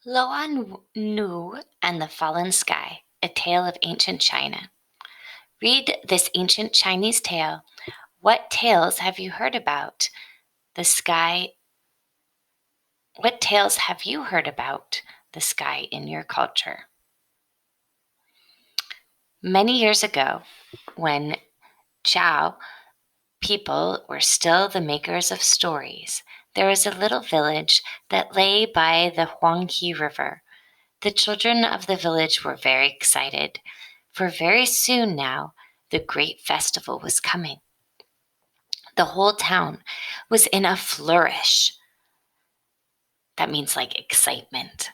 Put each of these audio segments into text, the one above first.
Loan Nu and the Fallen Sky, a tale of ancient China. Read this ancient Chinese tale. What tales have you heard about the sky? What tales have you heard about the sky in your culture? Many years ago, when Zhao people were still the makers of stories, there was a little village that lay by the Huanghe River. The children of the village were very excited, for very soon now the great festival was coming. The whole town was in a flourish. That means like excitement.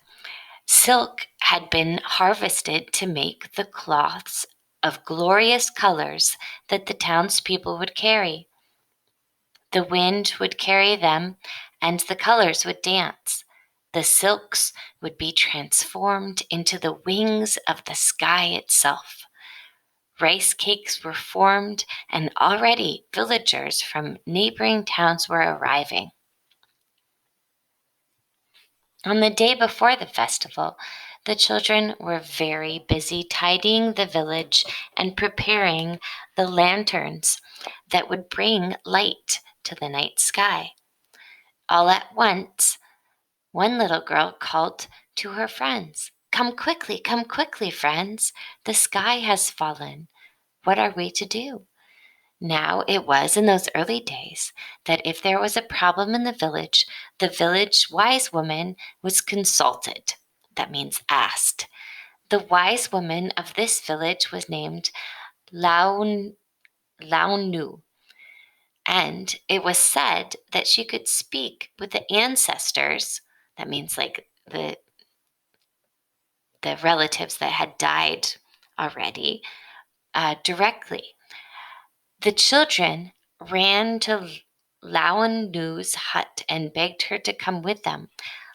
Silk had been harvested to make the cloths of glorious colors that the townspeople would carry. The wind would carry them, and the colors would dance. The silks would be transformed into the wings of the sky itself. Rice cakes were formed, and already villagers from neighboring towns were arriving. On the day before the festival, the children were very busy tidying the village and preparing the lanterns that would bring light to the night sky. All at once, one little girl called to her friends, come quickly, friends. The sky has fallen. What are we to do?" Now, it was in those early days that if there was a problem in the village wise woman was consulted. That means asked. The wise woman of this village was named Lao, Lao Nu, and it was said that she could speak with the ancestors. That means like the relatives that had died already directly. The children ran to Lao Nu's hut and begged her to come with them.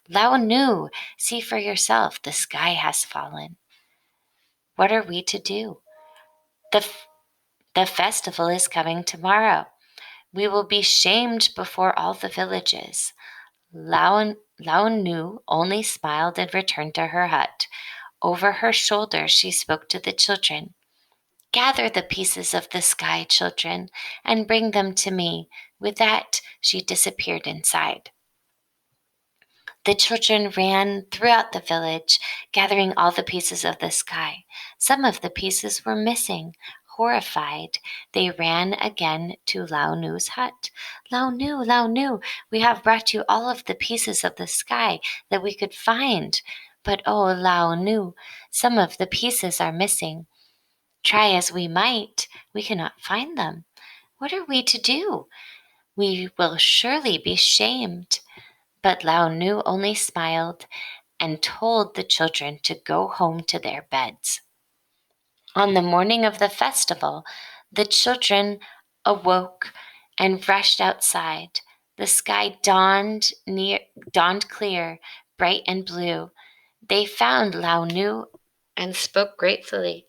"Lao Nu, see for yourself, the sky has fallen. What are we to do? The festival is coming tomorrow. We will be shamed before all the villages." Lao Nu only smiled and returned to her hut. Over her shoulder, she spoke to the children. "Gather the pieces of the sky, children, and bring them to me." With that, she disappeared inside. The children ran throughout the village, gathering all the pieces of the sky. Some of the pieces were missing. Horrified, they ran again to Lao Nu's hut. Lao Nu, we have brought you all of the pieces of the sky that we could find. But oh, Lao Nu, some of the pieces are missing. Try as we might, we cannot find them. What are we to do? We will surely be shamed." But Lao Nu only smiled and told the children to go home to their beds. On the morning of the festival, the children awoke and rushed outside. The sky dawned clear, bright and blue. They found Lao Nu and spoke gratefully.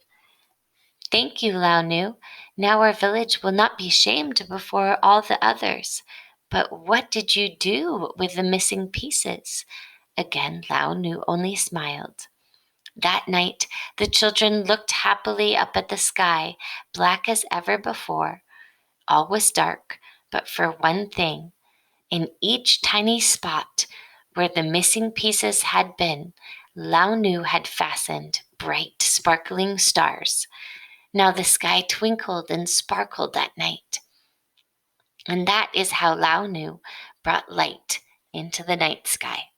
"Thank you, Lao Nu. Now our village will not be shamed before all the others. But what did you do with the missing pieces?" Again, Lao Nu only smiled. That night, the children looked happily up at the sky, black as ever before. All was dark, but for one thing. In each tiny spot where the missing pieces had been, Lao Nu had fastened bright, sparkling stars. Now the sky twinkled and sparkled that night. And that is how Lao Nu brought light into the night sky.